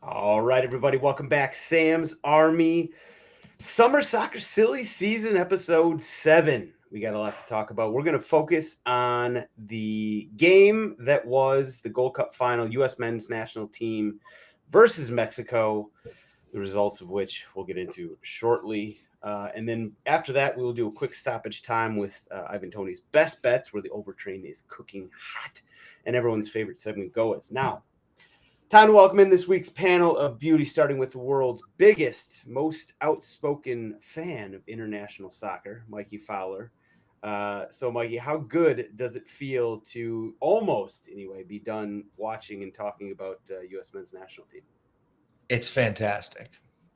All right, everybody, welcome back. Sam's Army Summer Soccer Silly Season, Episode 7. We got a lot to talk about. We're going to focus on the game that was the Gold Cup final, U.S. men's national team versus Mexico, the results of which we'll get into shortly. And then after that, we'll do a quick stoppage time with Ivan Tony's Best Bets, where the overtrain is cooking hot, and everyone's favorite segment, Go Is. Now, time to welcome in this week's panel of beauty, starting with the world's biggest, most outspoken fan of international soccer, Mikey Fowler. So, Mikey, how good does it feel to almost, anyway, be done watching and talking about U.S. men's national team? It's fantastic.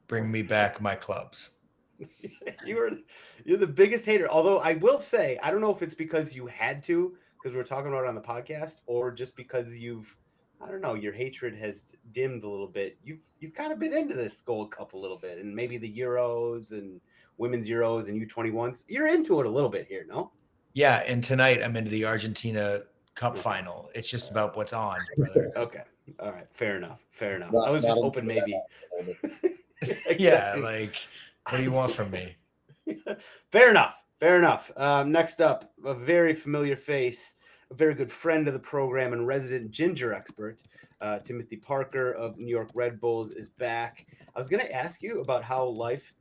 Bring me back my clubs. you're the biggest hater. Although I will say, I don't know if it's because you had to, because we're talking about it on the podcast, or just because I don't know, your hatred has dimmed a little bit. You've kind of been into this Gold Cup a little bit, and maybe the Euros and women's Euros and U21s. You're into it a little bit here, no? Yeah, and tonight I'm into the Argentina Cup Okay. final. It's just about what's on, brother. Okay. All right. Fair enough. Fair enough. I Not, was not just a- hoping maybe. Yeah, Exactly. like, what do you want from me? Fair enough. Fair enough. Next up, a very familiar face, a very good friend of the program and resident ginger expert, Timothy Parker of New York Red Bulls is back. I was going to ask you about how life,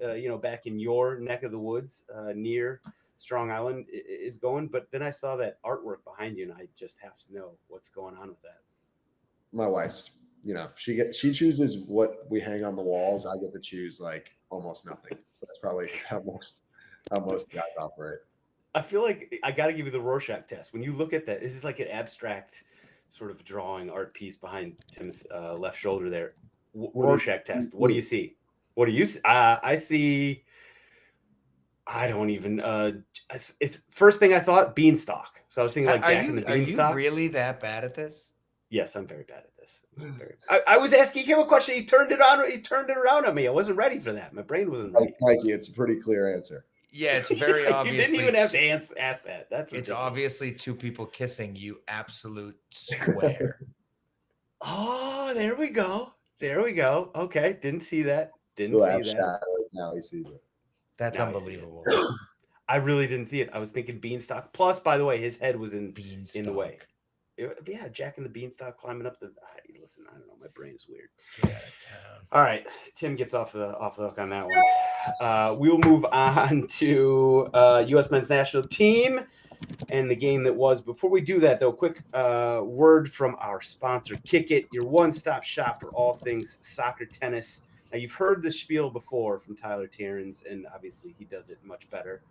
back in your neck of the woods near Strong Island is going, but then I saw that artwork behind you, and I just have to know what's going on with that. My wife's, she chooses what we hang on the walls. I get to choose like almost nothing. So that's probably how most guys operate. I feel like I got to give you the Rorschach test. When you look at that, this is like an abstract sort of drawing art piece behind Tim's left shoulder there. Rorschach test. What do you see? What do you see? I see. I don't even. It's first thing I thought beanstalk. So I was thinking like Jack and the Are you Beanstalk. really that bad at this? Yes, I'm very bad at this. I was asking him a question. He turned it on. He turned it around on me. I wasn't ready for that. My brain wasn't ready. Mikey, it's a pretty clear answer. Yeah, it's very You obviously. didn't even have to ask that. That's It's ridiculous. obviously two people kissing, you absolute square. Oh, there we go. There we go. Okay, didn't see that. Didn't Who see have that. shot right now he sees it. That's Now I see unbelievable. I really didn't see it. I was thinking Beanstalk. Plus, by the way, his head was in Beanstalk. the way. Yeah, Jack and the Beanstalk climbing up the. Listen, I don't know. My brain is weird. Get out of town. All right, Tim gets off the hook on that one. We'll move on to U.S. men's national team and the game that was. Before we do that, though, quick word from our sponsor, Kick It, your one-stop shop for all things soccer, tennis. Now, you've heard the spiel before from Tyler Terrence, and obviously he does it much better.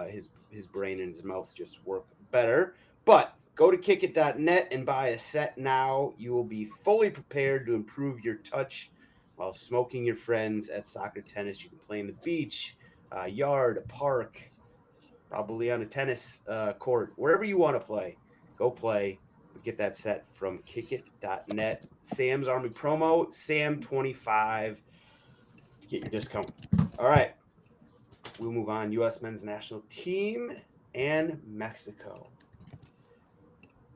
His brain and his mouth just work better. But go to kickit.net and buy a set now. You will be fully prepared to improve your touch while smoking your friends at soccer, tennis. You can play in the beach, yard, a park, probably on a tennis court, wherever you want to play. Go play. Get that set from kickit.net. Sam's Army promo, Sam25 to get your discount. All right. We'll move on. U.S. men's national team and Mexico.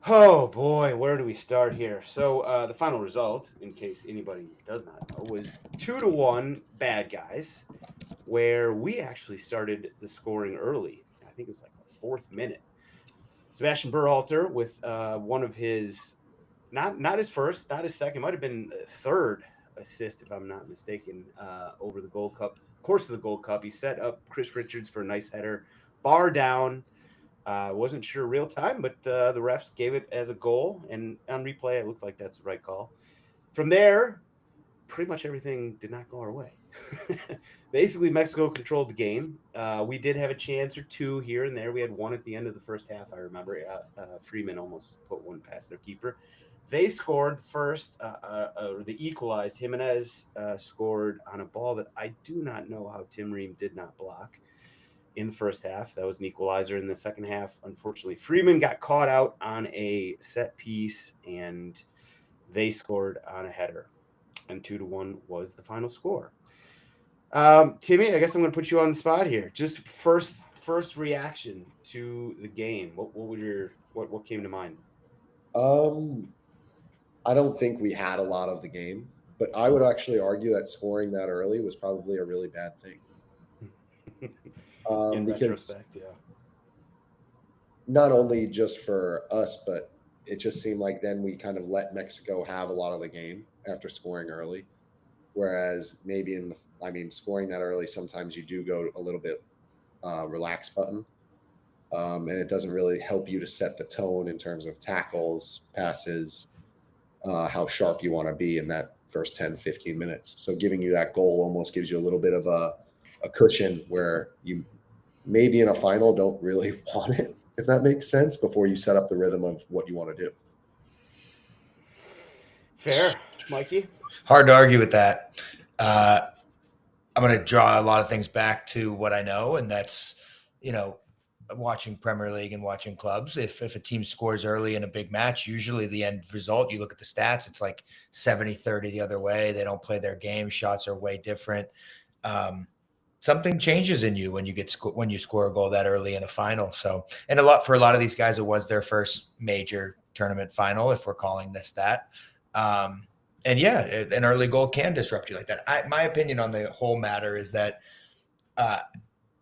Oh boy, where do we start here? So the final result, in case anybody does not know, was 2-1 bad guys, where we actually started the scoring early. I think it was like the 4th minute. Sebastian Berhalter with one of his, not his first, not his second, might have been third assist if I'm not mistaken, over the Gold Cup. Course of the Gold Cup, he set up Chris Richards for a nice header, bar down. Wasn't sure real time, but the refs gave it as a goal, and on replay, it looked like that's the right call. From there, pretty much everything did not go our way. Basically, Mexico controlled the game. We did have a chance or two here and there. We had one at the end of the first half, I remember. Freeman almost put one past their keeper. They scored first, they equalized. Jimenez scored on a ball that I do not know how Tim Ream did not block in the first half. That was an equalizer. In the second half, unfortunately, Freeman got caught out on a set piece, and they scored on a header. And 2-1 was the final score. Timmy, I guess I'm going to put you on the spot here. Just first reaction to the game. What came to mind? I don't think we had a lot of the game. But I would actually argue that scoring that early was probably a really bad thing. In Because retrospect, yeah. not only just for us, but it just seemed like then we kind of let Mexico have a lot of the game after scoring early. Whereas maybe scoring that early, sometimes you do go a little bit relax button. And it doesn't really help you to set the tone in terms of tackles, passes, how sharp you want to be in that first 10, 15 minutes. So giving you that goal almost gives you a little bit of a cushion where you maybe in a final don't really want it, if that makes sense, before you set up the rhythm of what you want to do. Fair. Mikey? Hard to argue with that. I'm going to draw a lot of things back to what I know, and that's, watching Premier League and watching clubs. If a team scores early in a big match, usually the end result, you look at the stats, it's like 70-30 the other way. They don't play their game. Shots are way different. Something changes in you when you score a goal that early in a final. So, and for a lot of these guys, it was their first major tournament final, if we're calling this that. And yeah, an early goal can disrupt you like that. My opinion on the whole matter is that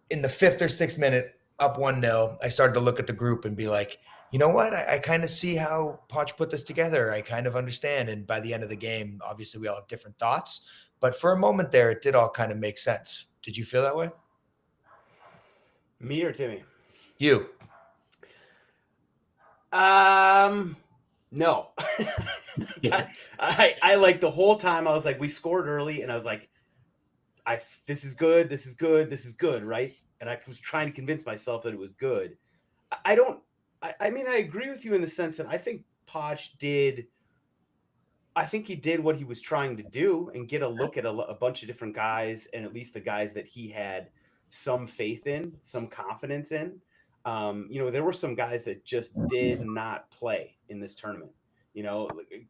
in the 5th or 6th minute, up 1-0, I started to look at the group and be like, you know what? I kind of see how Poch put this together. I kind of understand. And by the end of the game, obviously we all have different thoughts. But for a moment there, it did all kind of make sense. Did you feel that way? Me or Timmy? You. No. I like the whole time I was like, we scored early and I was like, this is good, this is good, this is good, right? And I was trying to convince myself that it was good. I agree with you in the sense that I think Poch did what he was trying to do and get a look at a bunch of different guys, and at least the guys that he had some faith in, some confidence in. There were some guys that just did not play in this tournament.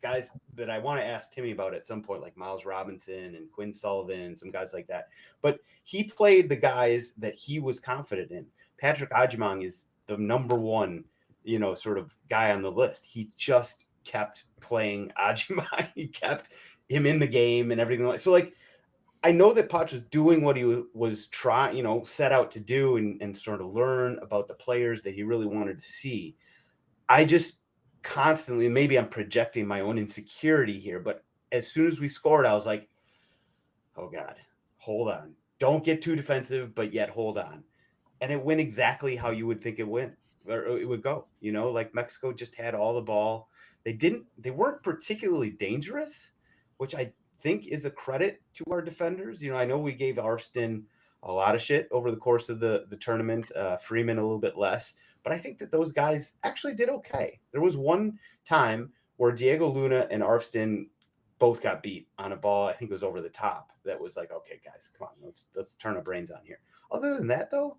Guys that I want to ask Timmy about at some point, like Miles Robinson and Quinn Sullivan and some guys like that. But he played the guys that he was confident in. Patrick Agyemang is the number one, sort of guy on the list. He just kept playing Agyemang. He kept him in the game and everything. So, like, I know that Poch was doing what he was trying, set out to do and sort of learn about the players that he really wanted to see. I just constantly, maybe I'm projecting my own insecurity here, but as soon as we scored, I was like, oh God, hold on. Don't get too defensive, but yet hold on. And it went exactly how you would think it went, or it would go. Like Mexico just had all the ball. They weren't particularly dangerous, which I think is a credit to our defenders. I know we gave Arston a lot of shit over the course of the tournament, Freeman a little bit less, but I think that those guys actually did okay. There was one time where Diego Luna and Arston both got beat on a ball. I think it was over the top. That was like, okay, guys, come on, let's turn our brains on here. Other than that, though,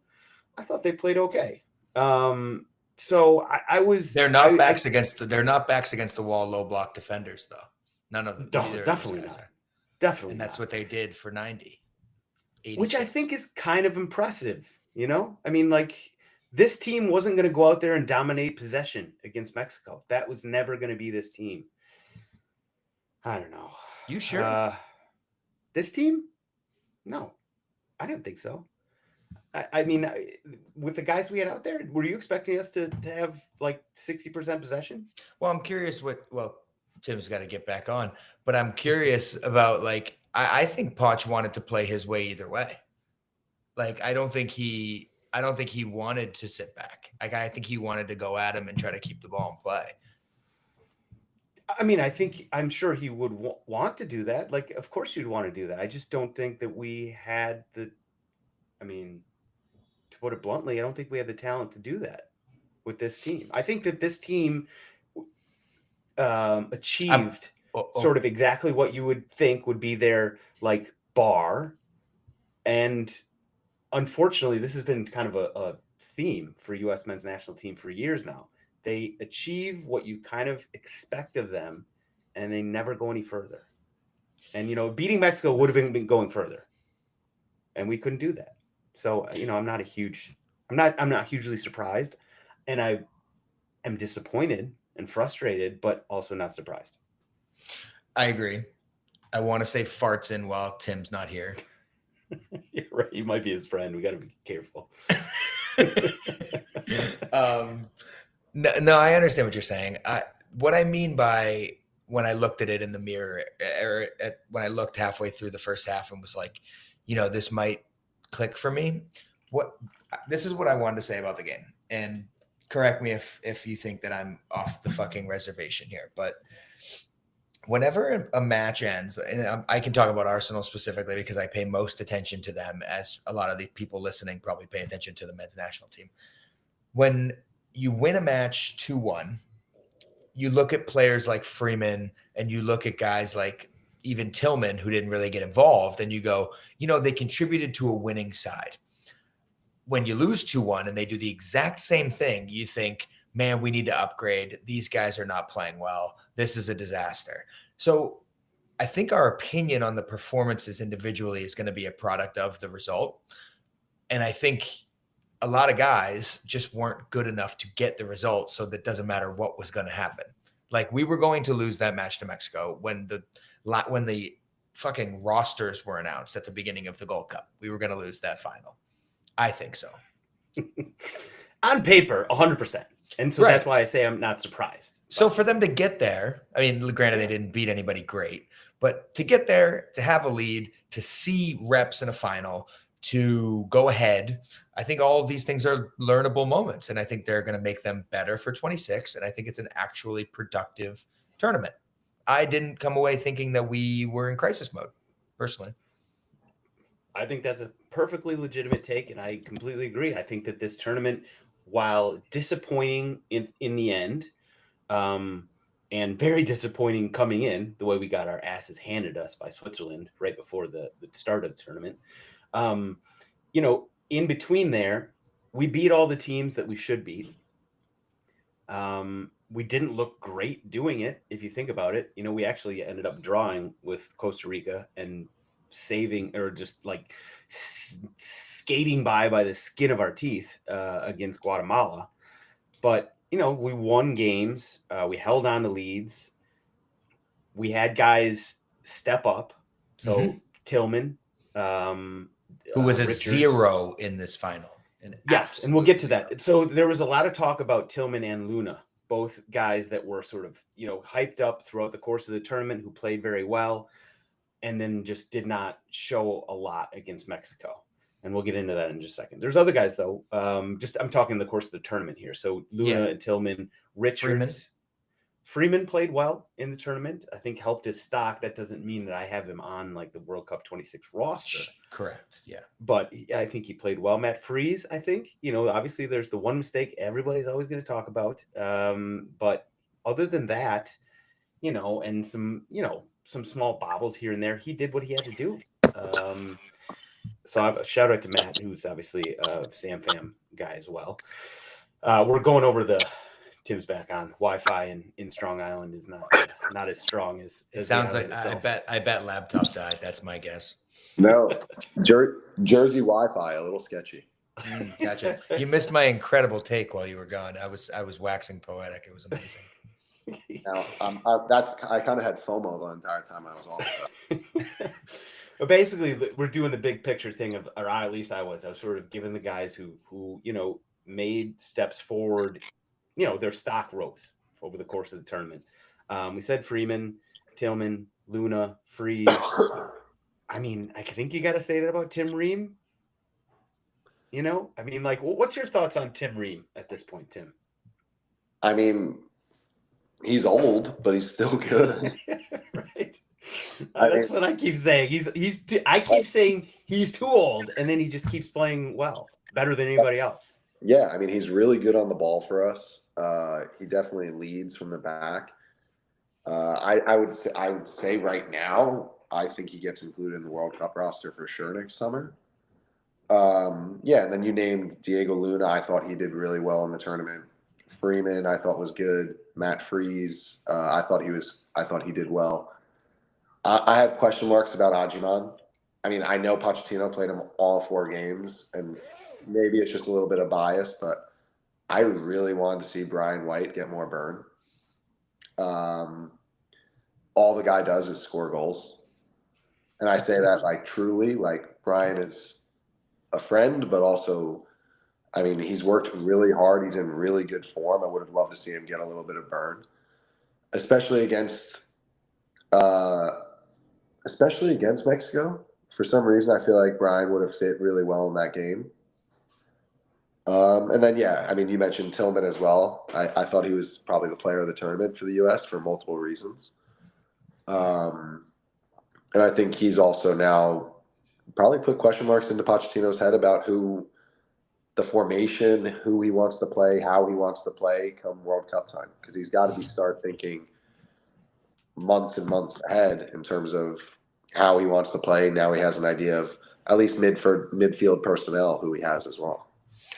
I thought they played okay. So I was. They're not backs against the wall, low block defenders, though. None of them. Definitely not. Definitely, and that's not. What they did for 90. 86. Which I think is kind of impressive. I mean, like, this team wasn't going to go out there and dominate possession against Mexico. That was never going to be this team. I don't know. You sure? This team? No, I didn't think so. I mean, with the guys we had out there, were you expecting us to have like 60% possession? Well, I'm curious Tim's got to get back on, but I'm curious about, like, I think Poch wanted to play his way either way. Like, I don't think he wanted to sit back. Like, I think he wanted to go at him and try to keep the ball in play. I mean, I'm sure he would want to do that. Like, of course you'd want to do that. I just don't think that we had to put it bluntly, I don't think we had the talent to do that with this team. I think that this team achieved sort of exactly what you would think would be their, like, bar. And unfortunately, this has been kind of a theme for U.S. men's national team for years now. They achieve what you kind of expect of them, and they never go any further. And, beating Mexico would have been going further, and we couldn't do that. So, I'm not hugely surprised, and I am disappointed and frustrated, but also not surprised. I agree. I want to say farts in while Tim's not here. You're right. You might be his friend. We got to be careful. No, I understand what you're saying. What I mean by when I looked at it in the mirror, when I looked halfway through the first half and was like, this might click for me. This is what I wanted to say about the game. And correct me if you think that I'm off the fucking reservation here, but whenever a match ends, and I can talk about Arsenal specifically because I pay most attention to them, as a lot of the people listening probably pay attention to the men's national team. When you win a match 2-1, you look at players like Freeman and you look at guys like even Tillman, who didn't really get involved, and you go, they contributed to a winning side. When you lose 2-1 and they do the exact same thing, you think, man, we need to upgrade. These guys are not playing well. This is a disaster. So I think our opinion on the performances individually is going to be a product of the result. And I think a lot of guys just weren't good enough to get the result. So that doesn't matter what was going to happen. Like, we were going to lose that match to Mexico when the fucking rosters were announced at the beginning of the Gold Cup. We were going to lose that final. I think so. On paper, 100%. And so that's why I say I'm not surprised. So for them to get there, I mean, granted, they didn't beat anybody great, but to get there, to have a lead, to see reps in a final, to go ahead, I think all of these things are learnable moments. And I think they're going to make them better for 26. And I think it's an actually productive tournament. I didn't come away thinking that we were in crisis mode, personally. I think that's a perfectly legitimate take, and I completely agree. I think that this tournament, while disappointing in the end, and very disappointing coming in, the way we got our asses handed us by Switzerland right before the start of the tournament, in between there, we beat all the teams that we should beat. We didn't look great doing it, if you think about it. We actually ended up drawing with Costa Rica and saving, or just like skating by the skin of our teeth against Guatemala. But we won games. We held on to leads. We had guys step up. So Tillman, who was a Richards. 0 in this final. Yes, and we'll get to that. So there was a lot of talk about Tillman and Luna, both guys that were sort of hyped up throughout the course of the tournament, who played very well, and then just did not show a lot against Mexico. And we'll get into that in just a second. There's other guys, though. I'm talking the course of the tournament here. So Luna and Tillman, Richards. Freeman played well in the tournament. I think helped his stock. That doesn't mean that I have him on like the World Cup 26 roster. Correct. Yeah. But I think he played well. Matt Freeze, I think, obviously there's the one mistake everybody's always going to talk about. But other than that, and some small bobbles here and there, he did what he had to do. So I have a shout out to Matt, who's obviously a Sam Fam guy as well. We're going over Tim's back on Wi-Fi in Strong Island is not as strong as it sounds like. I bet laptop died. That's my guess. No, Jersey Wi-Fi, a little sketchy. Gotcha. You missed my incredible take while you were gone. I was waxing poetic. It was amazing. Now, I kind of had FOMO the entire time I was off. But basically, we're doing the big picture thing of, or at least I was sort of giving the guys who made steps forward. Their stock rose over the course of the tournament. We said Freeman, Tillman, Luna, Freeze. I mean, I think you got to say that about Tim Ream. I mean, like, what's your thoughts on Tim Ream at this point, Tim? I mean, he's old, but he's still good. Right. That's what I keep saying. I keep saying he's too old, and then he just keeps playing well, better than anybody else. Yeah, I mean, he's really good on the ball for us. He definitely leads from the back. I would say right now, I think he gets included in the World Cup roster for sure next summer. And then you named Diego Luna. I thought he did really well in the tournament. Freeman, I thought was good. Matt Freeze, I thought he did well. I have question marks about Ajiman. I mean, I know Pochettino played him all 4 games, and maybe it's just a little bit of bias, but I really wanted to see Brian White get more burn. All the guy does is score goals. And I say that like truly, like Brian is a friend, but also, I mean, he's worked really hard. He's in really good form. I would have loved to see him get a little bit of burn, especially against, uh, especially against Mexico. For some reason, I feel like Brian would have fit really well in that game. And then, yeah, I mean, you mentioned Tillman as well. I thought he was probably the player of the tournament for the U.S. for multiple reasons. And I think he's also now probably put question marks into Pochettino's head about who the formation, who he wants to play, how he wants to play come World Cup time. Because he's got to start thinking months and months ahead in terms of how he wants to play. Now he has an idea of at least midfield personnel who he has as well.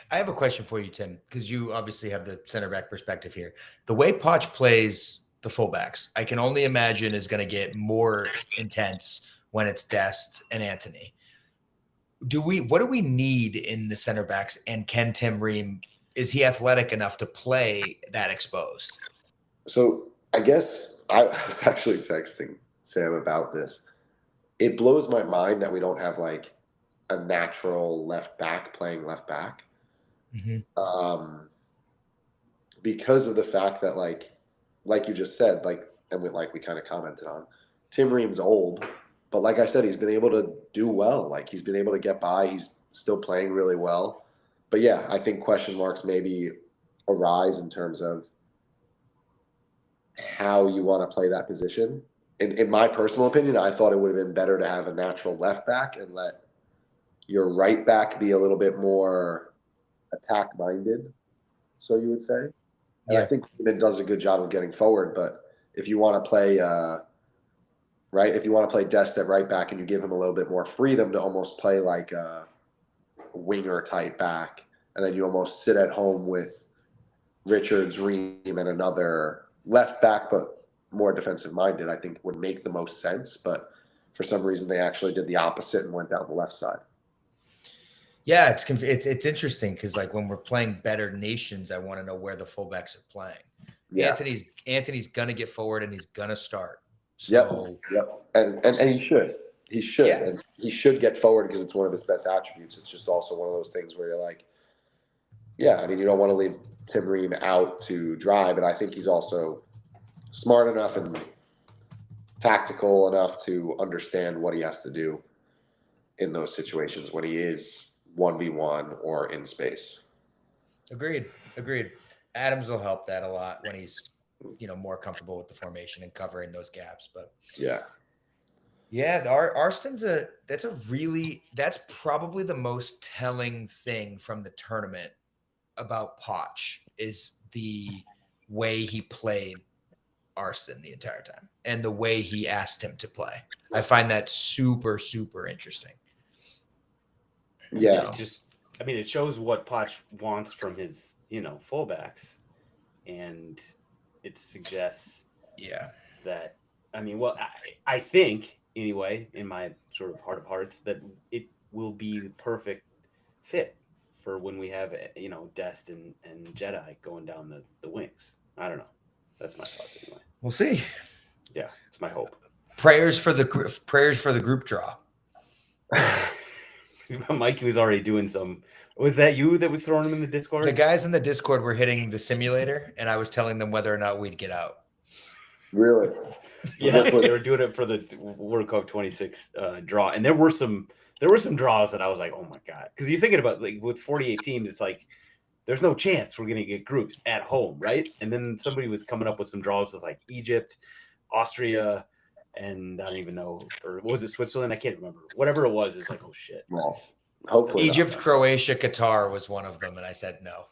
I have a question for you, Tim, because you obviously have the center back perspective here. The way Poch plays the fullbacks, I can only imagine is going to get more intense when it's Dest and Anthony. What do we need in the center backs? And can Tim Ream, is he athletic enough to play that exposed? So I guess I was actually texting Sam about this. It blows my mind that we don't have like a natural left back playing left back. Mm-hmm. Because of the fact that like you just said, and we kind of commented on, Tim Ream's old, but like I said, he's been able to do well. Like he's been able to get by. He's still playing really well. But yeah, I think question marks maybe arise in terms of how you want to play that position. In my personal opinion, I thought it would have been better to have a natural left back and let your right back be a little bit more attack minded. So you would say. And Yeah. I think Tillman does a good job of getting forward. But if you want to play, if you want to play Dest at right back and you give him a little bit more freedom to almost play like a winger type back, and then you almost sit at home with Richards, Ream, and another left back, but more defensive minded, I think would make the most sense. But for some reason, they actually did the opposite and went down the left side. Yeah, it's interesting because like when we're playing better nations, I want to know where the fullbacks are playing. Yeah. Anthony's gonna get forward and he's gonna start. So yep. And he should. He should. Yeah. And he should get forward because it's one of his best attributes. It's just also one of those things where you're like, yeah, I mean, you don't want to leave Tim Ream out to dry, but I think he's also smart enough and tactical enough to understand what he has to do in those situations when he is 1v1 or in space. Agreed. Adams will help that a lot when he's, more comfortable with the formation and covering those gaps. But yeah, Arston's that's probably the most telling thing from the tournament about Poch is the way he played Arston the entire time and the way he asked him to play. I find that super, super interesting. Yeah. It shows what Poch wants from his, fullbacks. And it suggests that, I think, anyway, in my sort of heart of hearts, that it will be the perfect fit for when we have, Dest and Jedi going down the wings. I don't know. That's my thoughts anyway. We'll see. Yeah, it's my hope. Prayers for the group draw. Mikey was already doing some. Was that you that was throwing them in the Discord? The guys in the Discord were hitting the simulator, and I was telling them whether or not we'd get out. Really? Yeah, they were doing it for the World Cup 26 draw, and there were some draws that I was like, oh my god, because you're thinking about like with 48 teams, it's like there's no chance we're gonna get groups at home, right? And then somebody was coming up with some draws with like Egypt, Austria, and I don't even know, or what was it, Switzerland? I can't remember. Whatever it was, is like, oh shit. Well, hopefully Egypt, not. Croatia, Qatar was one of them, and I said no.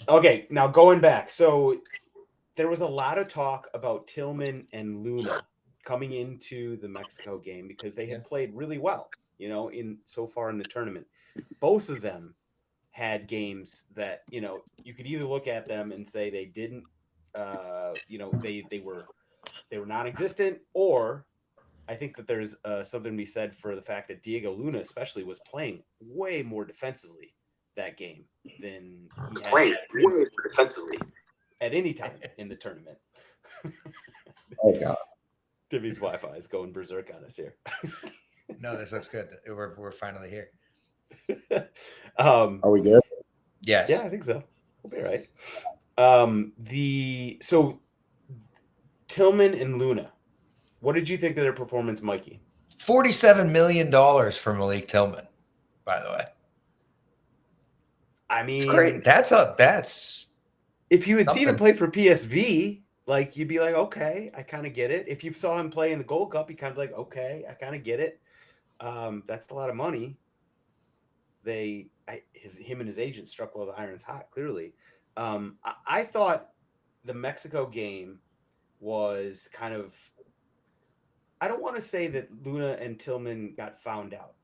Okay, now going back. So there was a lot of talk about Tillman and Luna coming into the Mexico game because they had played really well, in so far in the tournament. Both of them had games that, you could either look at them and say they didn't, they were non-existent, or I think that there's something to be said for the fact that Diego Luna especially was playing way more defensively that game than he had defensively at any time in the tournament. Oh God. Timmy's Wi-Fi is going berserk on us here. No, this looks good. We're finally here. Are we good? Yes. Yeah, I think so. We'll be right. So Tillman and Luna, what did you think of their performance, Mikey? $47 million for Malik Tillman, by the way. I mean, It's great. That's if you had seen him something. play for PSV, like you'd be like, okay, I kind of get it. If you saw him play in the Gold Cup, you kind of like, okay, I kind of get it. That's a lot of money. Him and his agent struck while the iron's hot. Clearly, I thought the Mexico game was kind of. I don't want to say that Luna and Tillman got found out,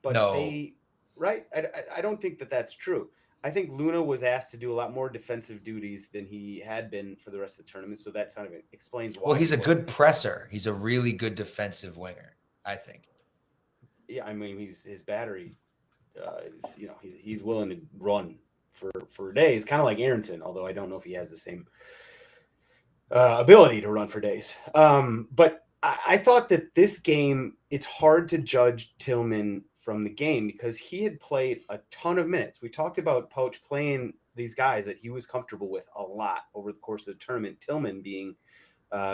but No. I don't think that that's true. I think Luna was asked to do a lot more defensive duties than he had been for the rest of the tournament, so that kind of explains why. Well, he's a good presser. He's a really good defensive winger, I think. Yeah, I mean, his battery, he's willing to run for days, kind of like Aronson, although I don't know if he has the same ability to run for days. But I thought that this game, it's hard to judge Tillman from the game because he had played a ton of minutes. We talked about Poch playing these guys that he was comfortable with a lot over the course of the tournament. Tillman being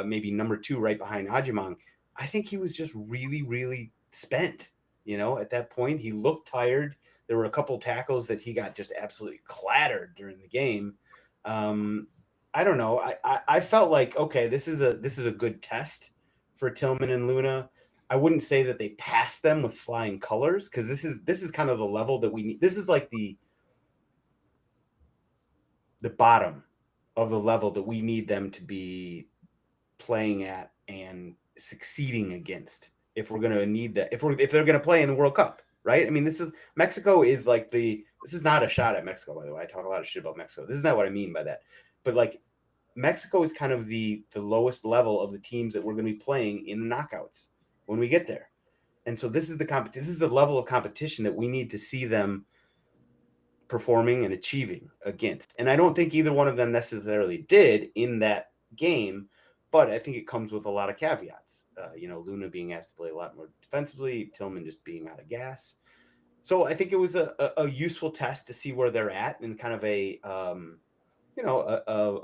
maybe number 2 right behind Ajimang. I think he was just really, really spent. At that point, he looked tired. There were a couple tackles that he got just absolutely clattered during the game. I don't know. I felt like, okay, this is a good test for Tillman and Luna. I wouldn't say that they passed them with flying colors because this is kind of the level that we need. This is like the bottom of the level that we need them to be playing at and succeeding against if we're going to need that. If they're going to play in the World Cup, right? I mean, Mexico is like this is not a shot at Mexico, by the way. I talk a lot of shit about Mexico. This is not what I mean by that. But like Mexico is kind of the lowest level of the teams that we're going to be playing in the knockouts when we get there. And so this is the level of competition that we need to see them performing and achieving against. And I don't think either one of them necessarily did in that game, but I think it comes with a lot of caveats. Luna being asked to play a lot more defensively, Tillman just being out of gas. So I think it was a useful test to see where they're at and kind of a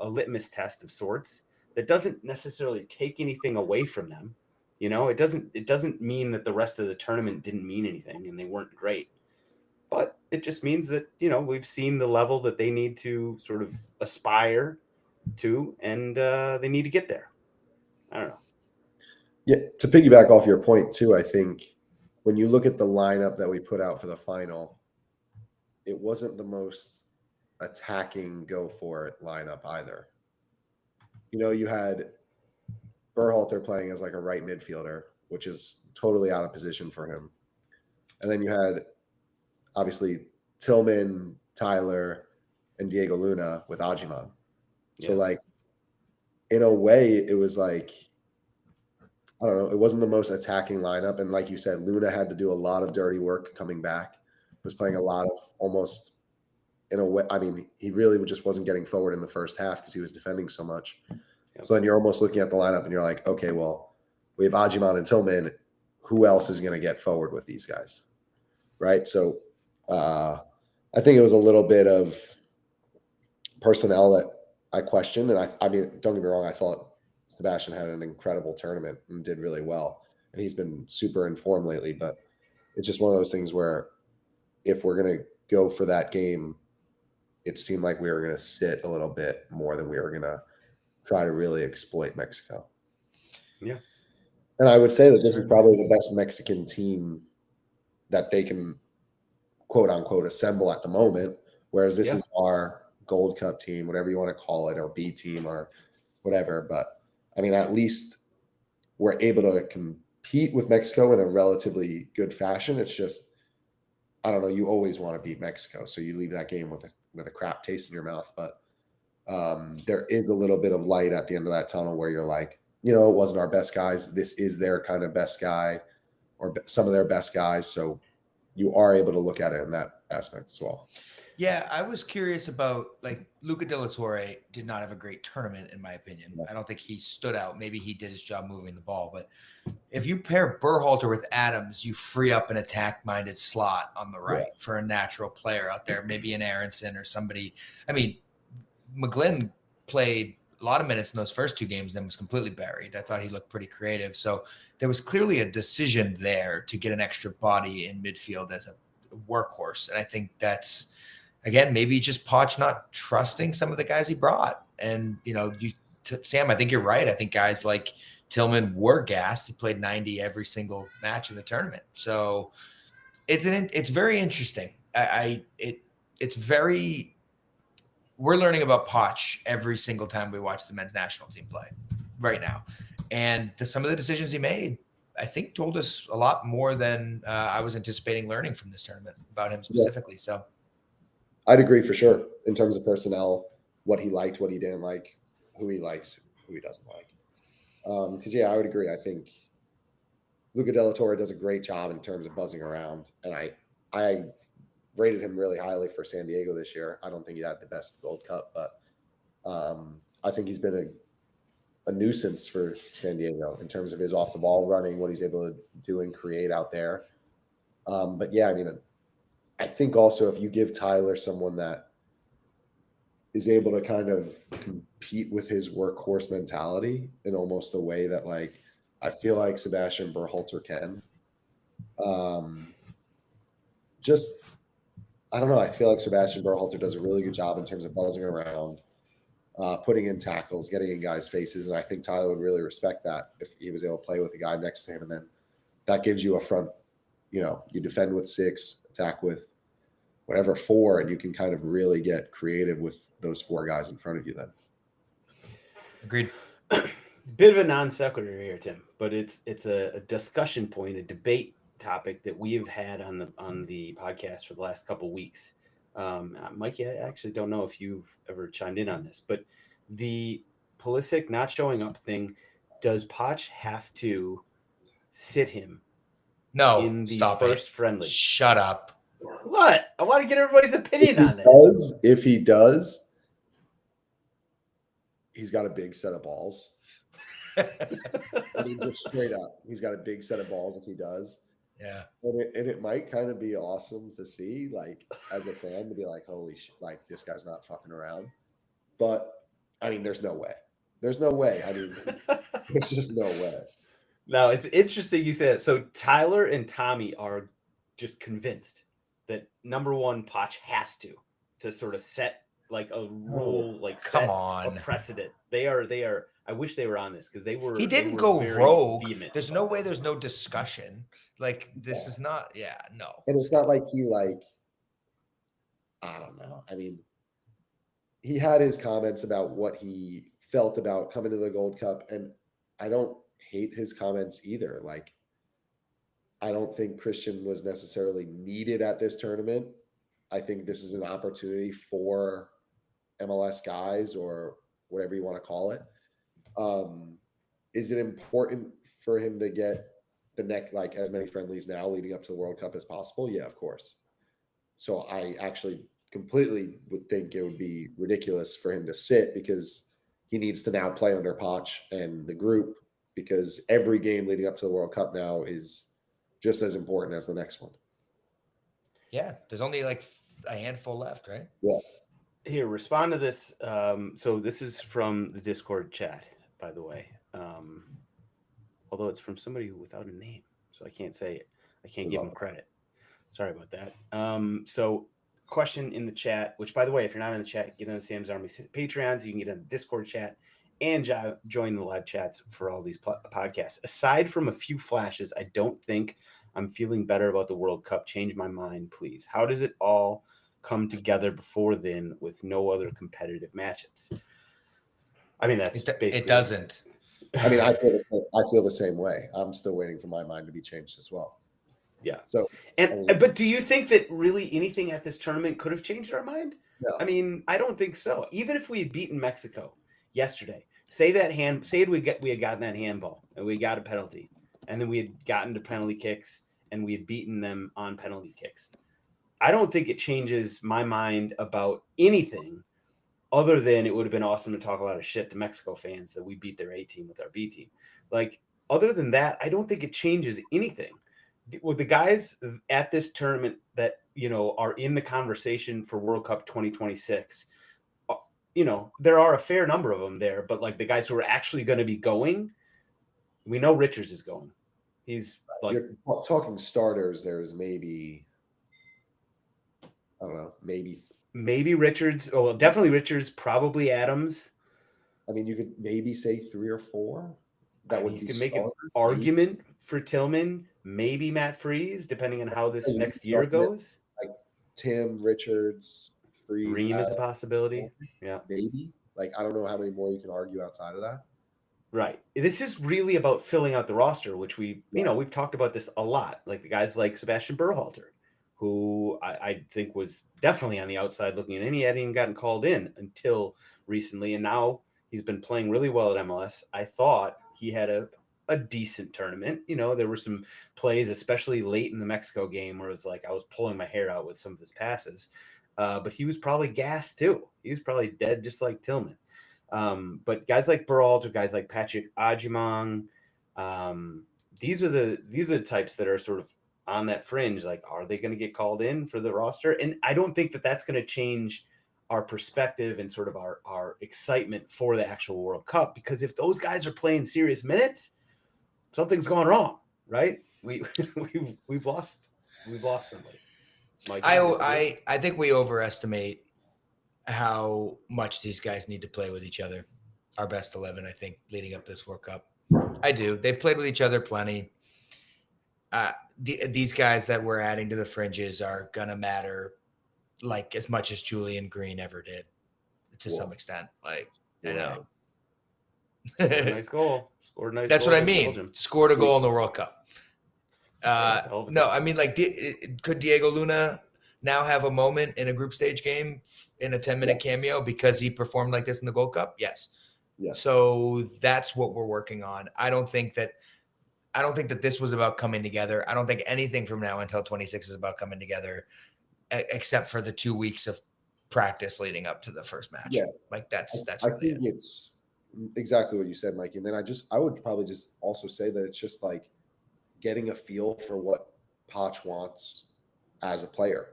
litmus test of sorts that doesn't necessarily take anything away from them. It doesn't mean that the rest of the tournament didn't mean anything and they weren't great, but it just means that, we've seen the level that they need to sort of aspire to, and they need to get there. I don't know. Yeah, to piggyback off your point too, I think when you look at the lineup that we put out for the final, it wasn't the most attacking go for it lineup either. You had Berhalter playing as like a right midfielder, which is totally out of position for him. And then you had obviously Tillman, Tyler, and Diego Luna with Ajimang. So like in a way, it was like, I don't know, it wasn't the most attacking lineup. And like you said, Luna had to do a lot of dirty work coming back. Was playing a lot of almost in a way. I mean, he really just wasn't getting forward in the first half because he was defending so much. Yep. So then you're almost looking at the lineup and you're like, okay, well, we have Ajimang and Tillman. Who else is going to get forward with these guys? Right. So I think it was a little bit of personnel that I questioned. And I mean, don't get me wrong, I thought Sebastian had an incredible tournament and did really well. And he's been super in form lately. But it's just one of those things where if we're going to go for that game, it seemed like we were going to sit a little bit more than we were going to try to really exploit Mexico. Yeah. And I would say that this is probably the best Mexican team that they can, quote unquote, assemble at the moment. Whereas this is our Gold Cup team, whatever you want to call it, or B team or whatever. But I mean, at least we're able to compete with Mexico in a relatively good fashion. It's just, I don't know, you always want to beat Mexico. So you leave that game with a crap taste in your mouth. But there is a little bit of light at the end of that tunnel where you're like, it wasn't our best guys. This is their kind of best guy or some of their best guys. So you are able to look at it in that aspect as well. Yeah, I was curious about, like, Luca De La Torre did not have a great tournament, in my opinion. No. I don't think he stood out. Maybe he did his job moving the ball, but if you pair Berhalter with Adams, you free up an attack-minded slot on the right for a natural player out there, maybe an Aronson or somebody. I mean, McGlynn played a lot of minutes in those first two games, then was completely buried. I thought he looked pretty creative. So there was clearly a decision there to get an extra body in midfield as a workhorse. And I think that's, again, maybe just Poch not trusting some of the guys he brought. And, Sam, I think you're right. I think guys like Tillman were gassed. He played 90 every single match in the tournament. So it's very interesting. We're learning about Poch every single time we watch the men's national team play right now. And some of the decisions he made, I think, told us a lot more than I was anticipating learning from this tournament about him specifically. Yeah. So I'd agree for sure in terms of personnel, what he liked, what he didn't like, who he likes, who he doesn't like. Because, I would agree. I think Luca De La Torre does a great job in terms of buzzing around. And I rated him really highly for San Diego this year. I don't think he had the best Gold Cup, but I think he's been a nuisance for San Diego in terms of his off the ball running, what he's able to do and create out there. But yeah, I mean, I think also if you give Tyler someone that is able to kind of compete with his workhorse mentality in almost a way that, like, I feel like Sebastian Berhalter can. I don't know. I feel like Sebastian Berhalter does a really good job in terms of buzzing around, putting in tackles, getting in guys' faces. And I think Tyler would really respect that if he was able to play with a guy next to him. And then that gives you a front, you defend with 6, attack with whatever 4, and you can kind of really get creative with those 4 guys in front of you then. Agreed. Bit of a non sequitur here, Tim, but it's a discussion point, a debate topic that we have had on the podcast for the last couple of weeks. Mikey, I actually don't know if you've ever chimed in on this, but the Pulisic not showing up thing, does Poch have to sit him? No, in the stop first it. friendly. Shut up. What? I want to get everybody's opinion on this. If he does, he's got a big set of balls. I mean, just straight up, he's got a big set of balls if he does. Yeah. And it might kind of be awesome to see, like, as a fan, to be like, holy shit, like, this guy's not fucking around. But, I mean, there's no way. There's no way. I mean, there's just no way. Now, it's interesting you said it. So Tyler and Tommy are just convinced that number one, Poch has to sort of set like a rule, like come on, a precedent. They are. I wish they were on this because they were. He didn't go rogue. There's no way. There's no discussion. Like, this is not. Yeah, no. And it's not like he, like, I don't know. I mean, he had his comments about what he felt about coming to the Gold Cup, and I don't hate his comments either. Like, I don't think Christian was necessarily needed at this tournament. I think this is an opportunity for MLS guys, or whatever you want to call it. Is it important for him to get the neck, like, as many friendlies now leading up to the World Cup as possible? Yeah, of course. So I actually completely would think it would be ridiculous for him to sit, because he needs to now play under Poch and the group, because every game leading up to the World Cup now is just as important as the next one. Yeah, there's only like a handful left, right? Yeah. Here, respond to this. So this is from the Discord chat, by the way. Although it's from somebody without a name, so I can't say it. I can't give him credit. Sorry about that. So question in the chat, which, by the way, if you're not in the chat, get on the Sam's Army Patreons. You can get on the Discord chat and join the live chats for all these podcasts. Aside from a few flashes, I don't think I'm feeling better about the World Cup. Change my mind, please. How does it all come together before then with no other competitive matchups? I mean, that's basically it doesn't. I mean, I feel the same way. I'm still waiting for my mind to be changed as well. Yeah. So, but do you think that really anything at this tournament could have changed our mind? No. I mean, I don't think so. Even if we had beaten Mexico yesterday, say we had gotten that handball and we got a penalty, and then we had gotten to penalty kicks and we had beaten them on penalty kicks. I don't think it changes my mind about anything other than it would have been awesome to talk a lot of shit to Mexico fans that we beat their A team with our B team. Like, other than that, I don't think it changes anything. With the guys at this tournament that, are in the conversation for World Cup 2026, there are a fair number of them there, but like the guys who are actually going to be going, we know Richards is going. He's like, you're talking starters. There's maybe, I don't know, maybe Richards. Oh, well, definitely Richards, probably Adams. I mean, you could maybe say 3 or 4. That would You be can make an starters, argument for Tillman, maybe Matt Freeze, depending on how this next year goes. Like Tim, Richards, Freeze. Ream is a possibility. Yeah. Maybe. Like, I don't know how many more you can argue outside of that. Right. This is really about filling out the roster, which we've talked about this a lot. Like the guys like Sebastian Berhalter, who I think was definitely on the outside looking in, and he hadn't even gotten called in until recently. And now he's been playing really well at MLS. I thought he had a decent tournament. There were some plays, especially late in the Mexico game, where it was like I was pulling my hair out with some of his passes. But he was probably gassed too. He was probably dead, just like Tillman. But guys like Berhalter, guys like Patrick Ajimong, these are the types that are sort of on that fringe. Like, are they going to get called in for the roster? And I don't think that that's going to change our perspective and sort of our excitement for the actual World Cup, because if those guys are playing serious minutes, something's gone wrong, right? We've lost somebody. Mike, I think we overestimate how much these guys need to play with each other. Our best 11, I think, leading up this World Cup. I do. They've played with each other plenty. These guys that we're adding to the fringes are gonna matter, like as much as Julian Green ever did, to some extent. Like, I know. Scored a nice goal. That's what I mean. Belgium. Scored a goal in the World Cup. No, I mean, like, could Diego Luna now have a moment in a group stage game in a 10-minute cameo because he performed like this in the Gold Cup? Yes. Yeah. So that's what we're working on. I don't think that this was about coming together. I don't think anything from now until 26 is about coming together, except for the 2 weeks of practice leading up to the first match. Yeah. Like that's really I think it's exactly what you said, Mikey. And then I would probably just also say that it's just like getting a feel for what Poch wants as a player,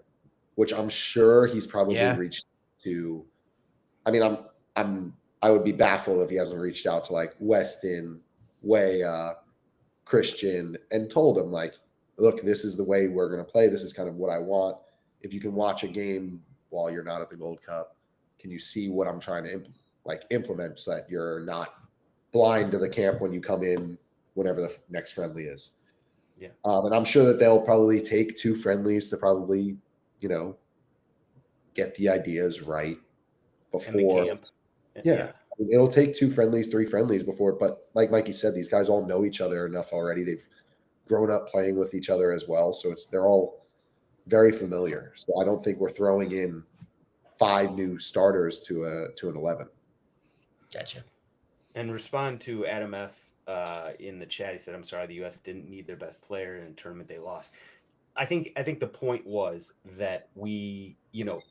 which I'm sure he's probably reached to. I mean, I would be baffled if he hasn't reached out to like Weston, Weah, Christian, and told him like, look, this is the way we're going to play. This is kind of what I want. If you can watch a game while you're not at the Gold Cup, can you see what I'm trying to implement so that you're not blind to the camp when you come in, whenever the next friendly is. Yeah. And I'm sure that they'll probably take 2 friendlies to probably, get the ideas right before. Yeah. It'll take 2 friendlies, 3 friendlies before. But like Mikey said, these guys all know each other enough already. They've grown up playing with each other as well. So they're all very familiar. So I don't think we're throwing in 5 new starters to an 11. Gotcha. And respond to Adam F. In the chat. He said, I'm sorry, the U.S. didn't need their best player in a tournament they lost. I think the point was that we,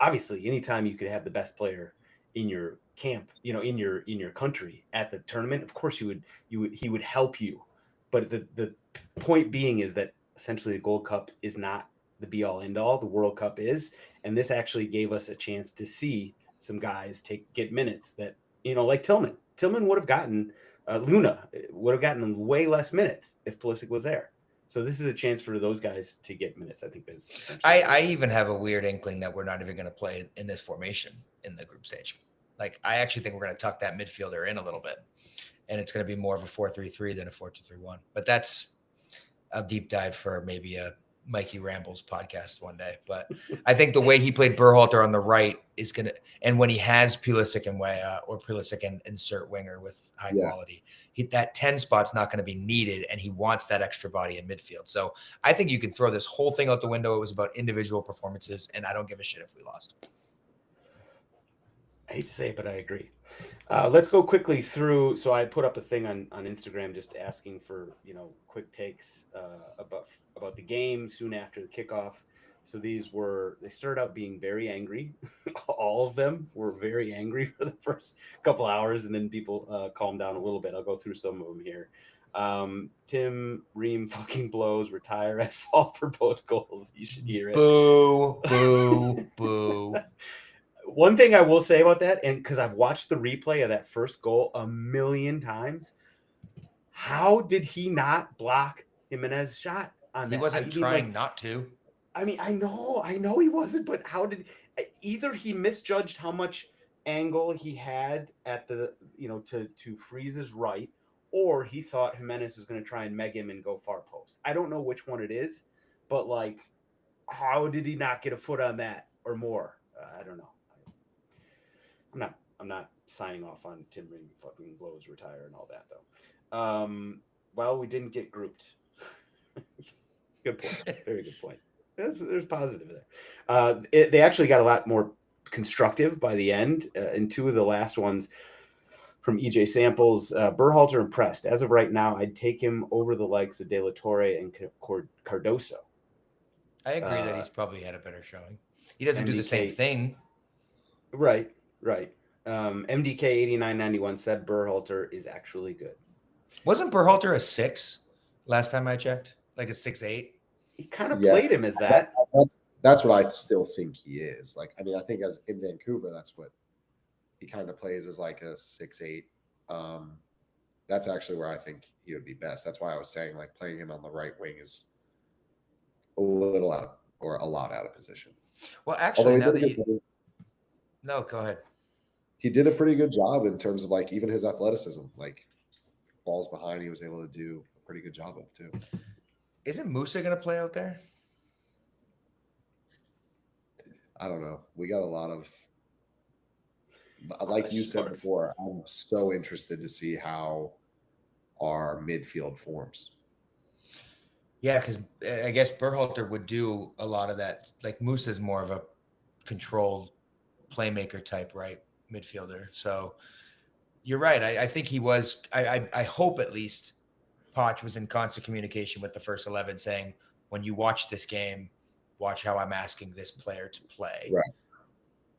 obviously anytime you could have the best player in your camp, in your country at the tournament, of course he would help you. But the point being is that essentially the Gold Cup is not the be all end all. The World Cup is, and this actually gave us a chance to see some guys get minutes that, like Tillman. Tillman would have gotten Luna would have gotten way less minutes if Pulisic was there. So this is a chance for those guys to get minutes. I think that's essentially. I even have a weird inkling that we're not even going to play in this formation in the group stage. Like, I actually think we're going to tuck that midfielder in a little bit, and it's going to be more of a 4-3-3 than a 4-2-3-1. But that's a deep dive for maybe a Mikey Rambles podcast one day. But I think the way he played Berhalter on the right is going to, and when he has Pulisic and Weah, or Pulisic and insert winger with high quality, that 10 spot's not going to be needed, and he wants that extra body in midfield. So I think you can throw this whole thing out the window. It was about individual performances, and I don't give a shit if we lost. I hate to say it, but I agree. Let's go quickly through. So I put up a thing on Instagram just asking for quick takes about the game soon after the kickoff. So they started out being very angry. All of them were very angry for the first couple hours, and then people calmed down a little bit. I'll go through some of them here. Tim Ream fucking blows, retire at fault for both goals. You should hear it. Boo, boo, boo. One thing I will say about that, and because I've watched the replay of that first goal a million times, how did he not block Jimenez's shot on that? He wasn't trying not to. I mean, I know he wasn't, but how did either he misjudged how much angle he had at the to freeze his right, or he thought Jimenez was going to try and meg him and go far post. I don't know which one it is, but like, how did he not get a foot on that or more? I don't know. I'm not signing off on Tim Ring fucking blows, retire, and all that though. Well, we didn't get grouped. Good point. Very good point. There's positive there. They actually got a lot more constructive by the end. In two of the last ones from EJ Samples, Berhalter impressed. As of right now, I'd take him over the likes of De La Torre and Cardoso. I agree that he's probably had a better showing. He doesn't do the same thing. Right. MDK 8991 said Berhalter is actually good. Wasn't Berhalter a 6 last time I checked? Like a 6'8"? He kind of played him as that. That's what I still think he is. Like, I mean, I think as in Vancouver, that's what he kind of plays as, like a 6'8". That's actually where I think he would be best. That's why I was saying like playing him on the right wing is a little out of, or a lot out of position. Well, actually, now that no, go ahead. He did a pretty good job in terms of like even his athleticism, like balls behind, he was able to do a pretty good job of too. Isn't Musa going to play out there? I don't know. We got a lot of, like you said before, I'm so interested to see how our midfield forms. Yeah, because I guess Berhalter would do a lot of that. Like Musa's more of a controlled playmaker type, right? Midfielder. So you're right. I think he was, I hope at least Poch was in constant communication with the first 11 saying, when you watch this game, watch how I'm asking this player to play. Right.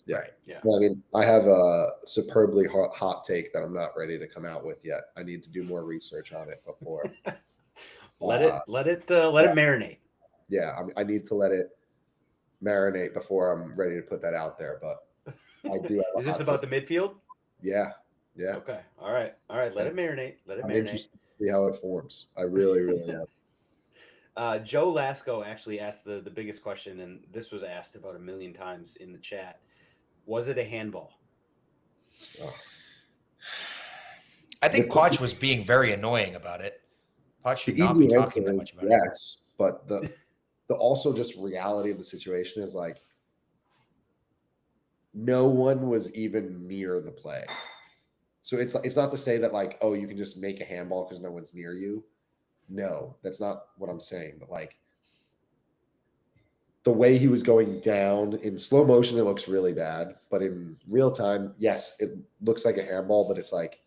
Yeah. Right. Yeah. Well, I mean, I have a superbly hot take that I'm not ready to come out with yet. I need to do more research on it before. Let it marinate. Yeah. I need to let it marinate before I'm ready to put that out there. But I do. Is this about the midfield? Yeah. Yeah. Okay. All right. Let it marinate. I'm interested to see how it forms. I really, really am. Joe Lasco actually asked the biggest question, and this was asked about 1 million times in the chat. Was it a handball? Oh. I think Poch was being very annoying about it. Poch should not be talking that much about it. Yes, but the also just reality of the situation is like no one was even near the play. So it's not to say that like, oh, you can just make a handball because no one's near you. No, that's not what I'm saying. But like the way he was going down in slow motion, it looks really bad. But in real time, yes, it looks like a handball, but it's like,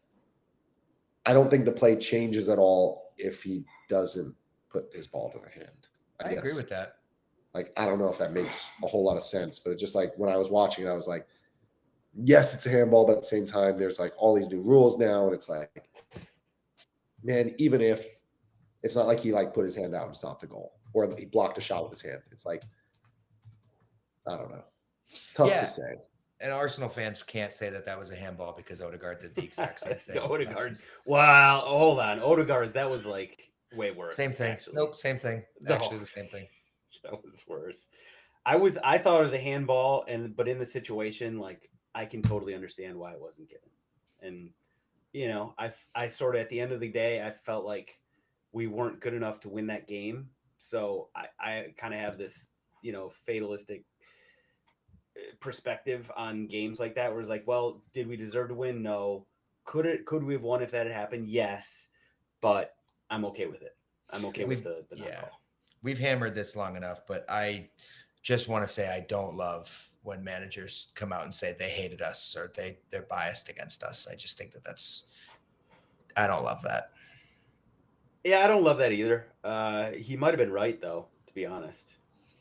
I don't think the play changes at all if he doesn't put his ball to the hand. I agree with that. Like, I don't know if that makes a whole lot of sense, but it's just like when I was watching it, I was like, yes, it's a handball, but at the same time, there's like all these new rules now. And it's like, man, even if it's not like he like put his hand out and stopped a goal or he blocked a shot with his hand. It's like, I don't know. Tough to say. And Arsenal fans can't say that was a handball because Odegaard did the exact same thing. Odegaard. Wow. Hold on. Odegaard, that was like way worse. Same thing. Actually. Nope. Same thing. Actually, the same thing. That was worse. I thought it was a handball, but in the situation, like I can totally understand why it wasn't given. And you know, I sort of at the end of the day, I felt like we weren't good enough to win that game. So I kind of have this, fatalistic perspective on games like that, where it's like, well, did we deserve to win? No. Could we have won if that had happened? Yes. But I'm okay with it. I'm okay with the call. We've hammered this long enough, but I just want to say I don't love when managers come out and say they hated us or they're biased against us. I just think I don't love that. Yeah, I don't love that either. He might have been right, though, to be honest.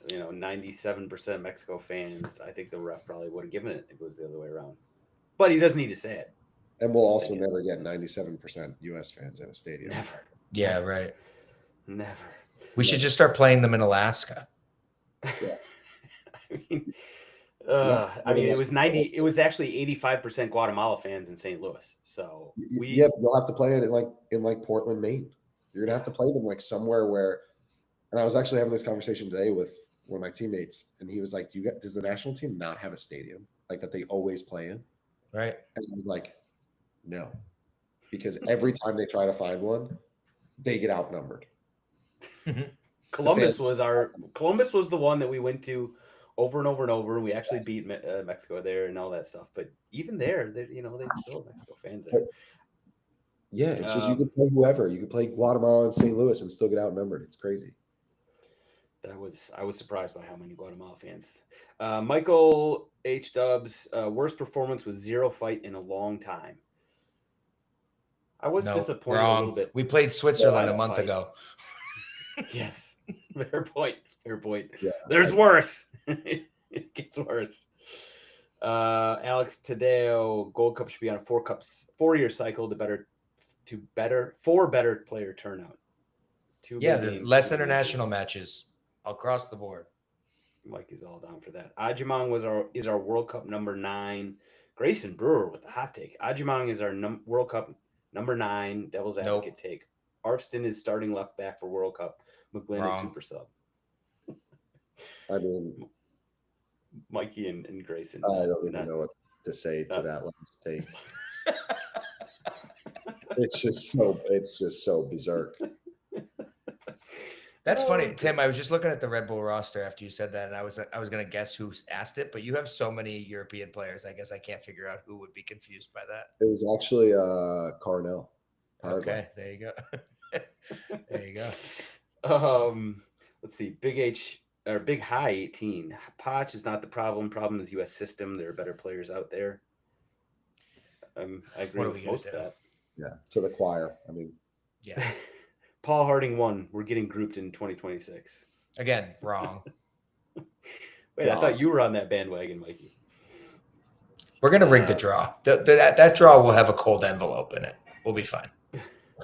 97% Mexico fans. I think the ref probably would have given it if it was the other way around. But he doesn't need to say it. And we'll also never get 97% U.S. fans in a stadium. Never. Yeah, Never. right. Never. We should just start playing them in Alaska. Yeah. It was 90. It was actually 85% Guatemala fans in St. Louis. So you'll have to play it in like Portland, Maine. You're gonna have to play them like somewhere where. And I was actually having this conversation today with one of my teammates, and he was like, does the national team not have a stadium like that they always play in? Right. And I was like, no, because every time they try to find one, they get outnumbered. Columbus was the one that we went to over and over and over, and we actually beat Mexico there and all that stuff. But even there, they still have Mexico fans there. Yeah, it's just you could play whoever. You could play Guatemala and St. Louis and still get outnumbered. It's crazy. I was surprised by how many Guatemala fans. Michael H. Dubs, worst performance with 0 fight in a long time. I was disappointed a little bit. We played Switzerland a month ago. Yes, fair point. Yeah, There's worse. It gets worse. Alex Tadeo, Gold Cup should be on a 4-year cycle for better player turnout. There's less international matches across the board. Mike is all down for that. Ajimang is our World Cup number 9. Grayson Brewer with the hot take. Ajimang is our World Cup number 9. Devil's advocate take. Arfston is starting left back for World Cup. McGlynn is super sub. I mean, Mikey and Grayson. I don't even know what to say to that last take. It's just so berserk. That's funny, Tim. I was just looking at the Red Bull roster after you said that, and I was going to guess who asked it, but you have so many European players. I guess I can't figure out who would be confused by that. It was actually Carnell. Okay, there you go. There you go. Let's see. Big High 18. Poch is not the problem. Problem is U.S. system. There are better players out there. I agree with most of that. Yeah, to the choir. I mean, yeah. Paul Harding won. We're getting grouped in 2026. Again, wrong. Wait, I thought you were on that bandwagon, Mikey. We're going to rig the draw. That draw will have a cold envelope in it. We'll be fine.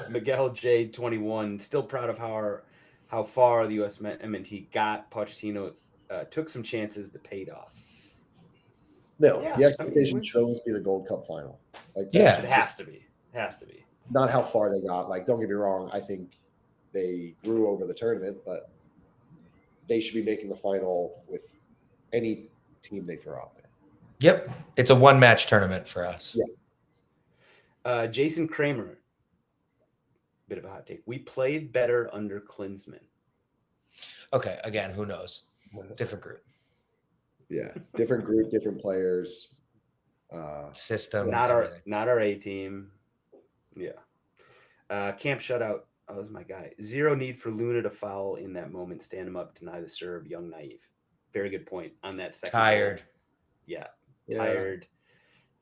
Miguel J. 21. Still proud of how far the USMNT got. Pochettino took some chances that paid off. No, the expectation should always be the Gold Cup final. It has to be. It has to be. Not how far they got. Like, don't get me wrong. I think they grew over the tournament, but they should be making the final with any team they throw out there. Yep. It's a one-match tournament for us. Yeah. Jason Kramer. Bit of a hot take. We played better under Klinsmann. Okay. Again, who knows? Different group. Yeah. Different group, different players. System. Not our A team. Yeah. Camp shutout. Oh, this is my guy. Zero need for Luna to foul in that moment. Stand him up, deny the serve. Young naive. Very good point on that second. Tired. Goal. Yeah. Tired.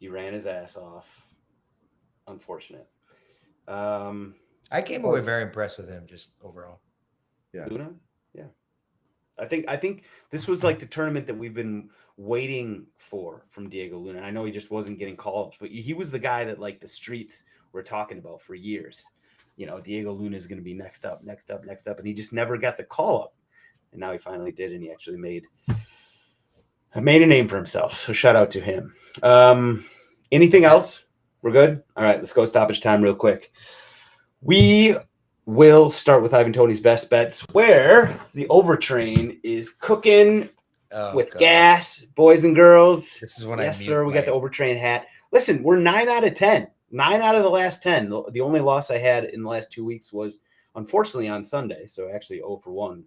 He ran his ass off. Unfortunate. I came away very impressed with him just overall. Yeah. Luna? Yeah. I think this was like the tournament that we've been waiting for from Diego Luna. I know he just wasn't getting call-ups, but he was the guy that like the streets were talking about for years. Diego Luna is going to be next up. And he just never got the call-up. And now he finally did, and he actually made a name for himself. So shout out to him. Anything else? We're good? All right, let's go stoppage time real quick. We will start with Ivan Tony's best bets, where the overtrain is cooking with gas, boys and girls. This is when yes, sir. We got the overtrain hat. Listen, we're 9 out of 10. 9 out of the last 10. The only loss I had in the last 2 weeks was, unfortunately, on Sunday. So actually 0 for 1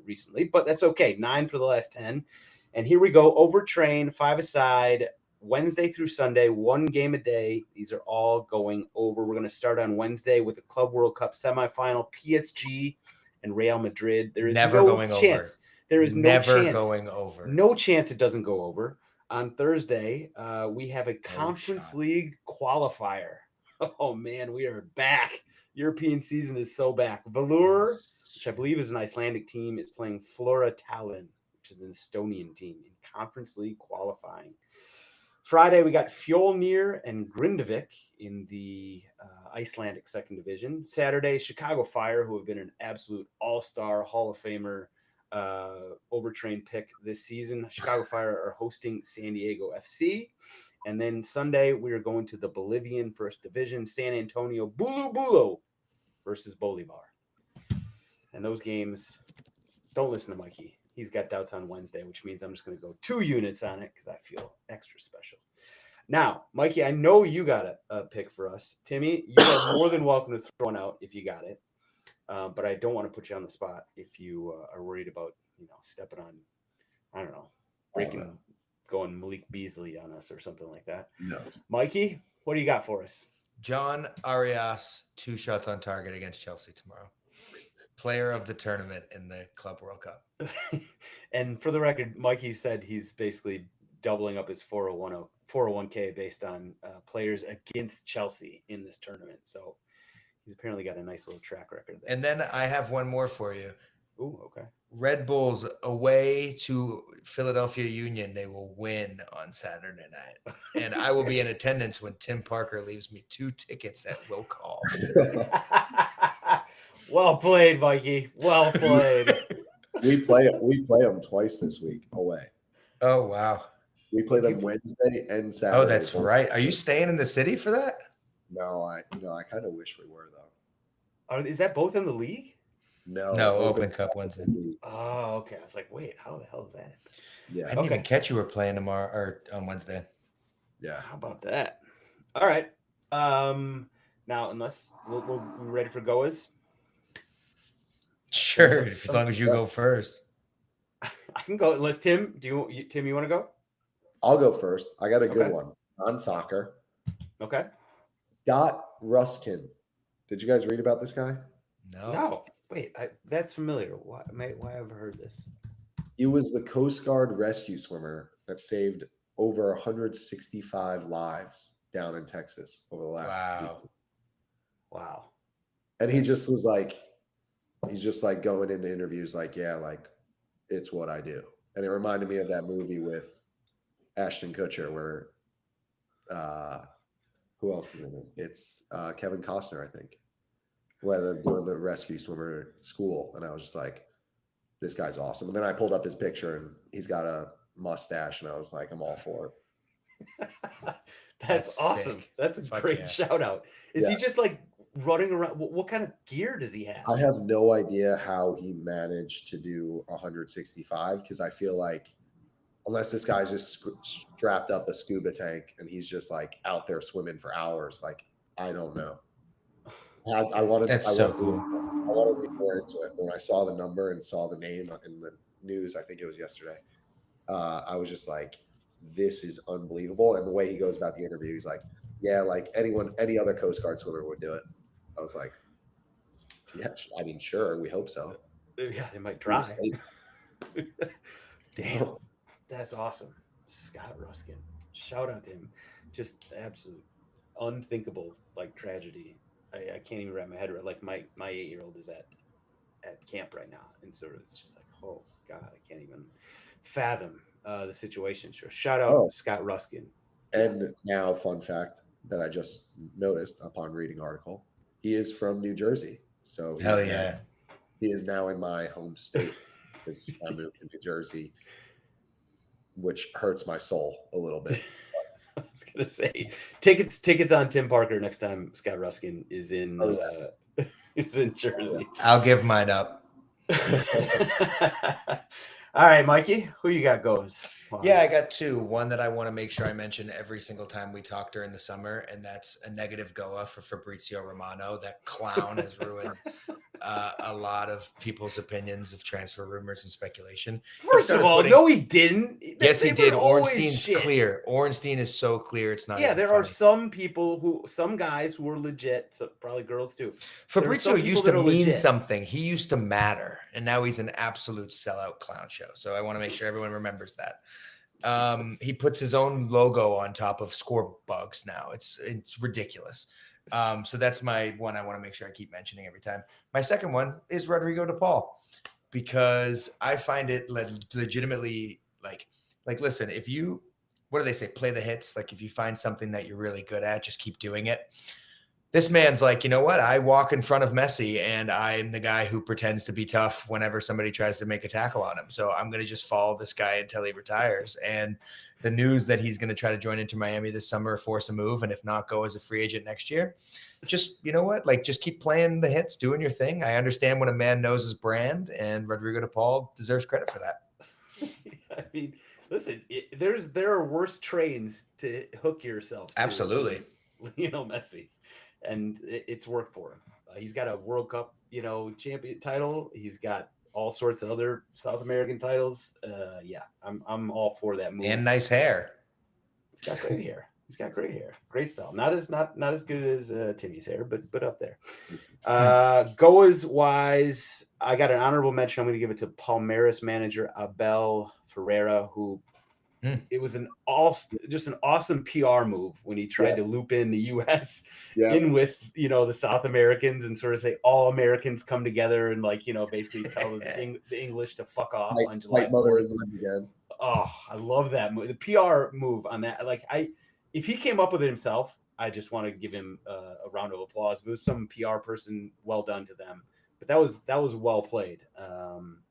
recently, but that's okay. 9 for the last 10. And here we go. Overtrain, 5 aside, Wednesday through Sunday, 1 game a day. These are all going over. We're going to start on Wednesday with the Club World Cup semifinal, PSG and Real Madrid. There is never no going chance. Over. There is never no chance. Going over. No chance it doesn't go over. On Thursday, we have a Conference League qualifier. Oh, man, we are back. European season is so back. Valur, which I believe is an Icelandic team, is playing Flora Tallinn. which is an Estonian team in Conference League qualifying. Friday, we got Fjolnir and Grindavik in the Icelandic second division. Saturday, Chicago Fire, who have been an absolute all-star Hall of Famer overtrained pick this season. Chicago Fire are hosting San Diego FC. And then Sunday, we are going to the Bolivian first division, San Antonio Bulu Bulu versus Bolivar. And those games, don't listen to Mikey. He's got doubts on Wednesday, which means I'm just going to go 2 units on it because I feel extra special. Now, Mikey, I know you got a pick for us. Timmy, you are more than welcome to throw one out if you got it. But I don't want to put you on the spot if you are worried about, stepping on, I don't know, going Malik Beasley on us or something like that. No. Mikey, what do you got for us? John Arias, 2 shots on target against Chelsea tomorrow. Player of the tournament in the Club World Cup. And for the record, Mikey said he's basically doubling up his 401k based on players against Chelsea in this tournament. So he's apparently got a nice little track record there. And then I have one more for you. Ooh, okay. Red Bulls away to Philadelphia Union. They will win on Saturday night. And I will be in attendance when Tim Parker leaves me 2 tickets at Will Call. Well played, Mikey. Well played. We play them twice this week away. Oh, wow. We play them Wednesday and Saturday. Oh, that's right. Are you staying in the city for that? No, I kind of wish we were though. Is that both in the league? No, Open Cup Wednesday. Oh, okay. I was like, wait, how the hell is that? Yeah. I didn't even catch you were playing tomorrow or on Wednesday. Yeah. How about that? All right. Now, unless we're ready for goers. Sure, as long as you go first. I can go. Unless Tim, you want to go? I'll go first. I got a good one on soccer. Okay. Scott Ruskin. Did you guys read about this guy? No. Wait, that's familiar. Why have I heard this? He was the Coast Guard rescue swimmer that saved over 165 lives down in Texas over the last week. Wow. And he just was like, he's just like going into interviews like, yeah, like it's what I do. And it reminded me of that movie with Ashton Kutcher where who else is in it? It's Kevin Costner, I think. Where they're doing the rescue swimmer school. And I was just like, this guy's awesome. And then I pulled up his picture and he's got a mustache and I was like, I'm all for it. That's awesome. Sick. That's a great shout out. Is he just like running around? What kind of gear does he have? I have no idea how he managed to do 165 because I feel like unless this guy's just strapped up a scuba tank and he's just like out there swimming for hours, like I don't know. I wanted to be more into it. When I saw the number and saw the name in the news, I think it was yesterday, I was just like, this is unbelievable. And the way he goes about the interview, he's like, yeah, like any other Coast Guard swimmer would do it. I was like, yeah, I mean, sure, we hope so. Yeah, they might try. Damn, that's awesome. Scott Ruskin. Shout out to him. Just absolute unthinkable like tragedy. I can't even wrap my head around. Like my 8-year-old is at camp right now, and so it's just like, oh God, I can't even fathom the situation. So shout out Scott Ruskin. And now, fun fact that I just noticed upon reading article, he is from New Jersey. So hell yeah, he is now in my home state. Because I moved to New Jersey, which hurts my soul a little bit. I was gonna say tickets on Tim Parker next time Scott Ruskin is in is in Jersey. I'll give mine up. All right, Mikey, who you got goes? Yeah, I got 2. One that I want to make sure I mention every single time we talk during the summer, and that's a negative Goa for Fabrizio Romano. That clown has ruined a lot of people's opinions of transfer rumors and speculation. First of all, no, he didn't. Yes, he did. Ornstein's clear. Ornstein is so clear. It's not. Yeah, there are some guys who are legit. So probably girls too. Fabrizio used to mean something. He used to matter, and now he's an absolute sellout clown show. So I want to make sure everyone remembers that. He puts his own logo on top of score bugs now. It's ridiculous. So that's my one I want to make sure I keep mentioning every time. My second one is Rodrigo de Paul. because I find it legitimately like listen, if you, what do they say, play the hits, like if you find something that you're really good at, just keep doing it. This man's like, you know what? I walk in front of Messi and I'm the guy who pretends to be tough whenever somebody tries to make a tackle on him. So I'm going to just follow this guy until he retires. And the news that he's going to try to join Inter Miami this summer, force a move, and if not, go as a free agent next year. Just, you know what? Like, just keep playing the hits, doing your thing. I understand when a man knows his brand, and Rodrigo de Paul deserves credit for that. I mean, listen, there are worse trains to hook yourself to. Absolutely. Lionel Messi. And it's worked for him. He's got a World Cup, champion title. He's got all sorts of other South American titles. Yeah, I'm all for that move. And nice hair. He's got great hair. He's got great hair. Great style. Not as good as Timmy's hair, but up there. Goas wise, I got an honorable mention. I'm going to give it to Palmeiras manager Abel Ferreira, who it was just an awesome PR move when he tried to loop in the U.S. in with the South Americans and sort of say all Americans come together and basically tell the English to fuck off on July 4th. Again. Oh, I love that move. The PR move on that. If he came up with it himself, I just want to give him a round of applause. If it was some PR person, well done to them. But that was well played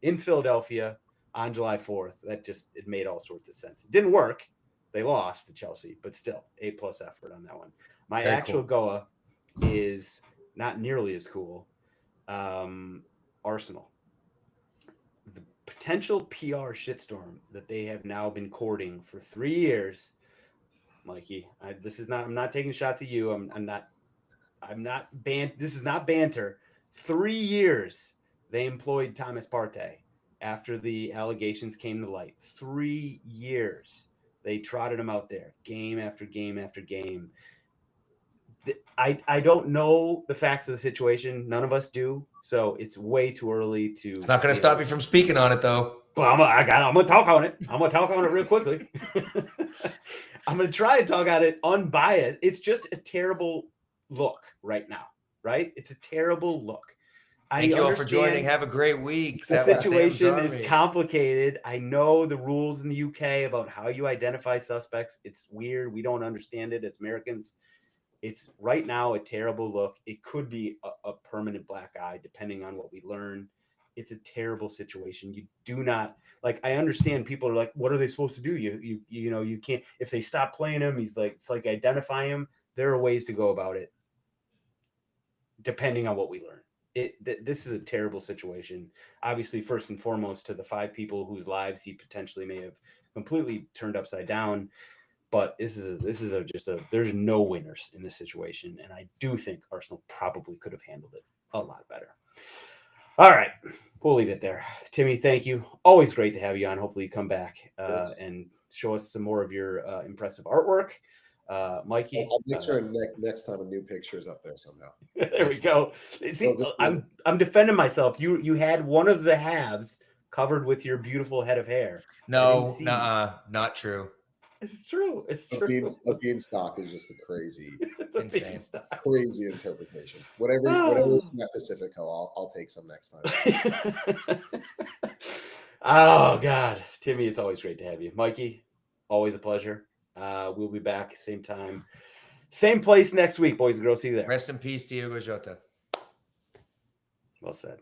in Philadelphia on July 4th. It made all sorts of sense. It didn't work. They lost to Chelsea, but still A+ effort on that one. My Very actual cool. Goa is not nearly as cool. Arsenal. The potential PR shitstorm that they have now been courting for 3 years. Mikey, I'm not taking shots at you. This is not banter. 3 years they employed Thomas Partey after the allegations came to light. 3 years they trotted him out there, game after game after game. I don't know the facts of the situation. None of us do. So it's way too early to. It's not going to stop you from speaking on it, though. But I'm going to talk on it. I'm going to talk on it real quickly. I'm going to try and talk on it unbiased. It's just a terrible look right now, right? It's a terrible look. Thank you all for joining. Have a great week. The situation is complicated. I know the rules in the UK about how you identify suspects. It's weird. We don't understand it as Americans. It's right now a terrible look. It could be a permanent black eye, depending on what we learn. It's a terrible situation. You do not I understand people are like, what are they supposed to do? You can't, if they stop playing him, it's like identify him. There are ways to go about it, depending on what we learn. This is a terrible situation. Obviously, first and foremost, to the 5 people whose lives he potentially may have completely turned upside down. But there's no winners in this situation, and I do think Arsenal probably could have handled it a lot better. All right, we'll leave it there. Timmy, thank you. Always great to have you on. Hopefully, you come back and show us some more of your impressive artwork. Mikey, I'll make sure next time a new picture is up there somehow. There we go. See, I'm defending myself. You had one of the halves covered with your beautiful head of hair. No, not true. It's true. It's true. A beanstalk is just a crazy, insane, crazy interpretation. Whatever's in that Pacifico, I'll take some next time. Oh God, Timmy, it's always great to have you. Mikey, always a pleasure. We'll be back same time, same place next week, boys and girls. See you there. Rest in peace, Diogo Jota. Well said.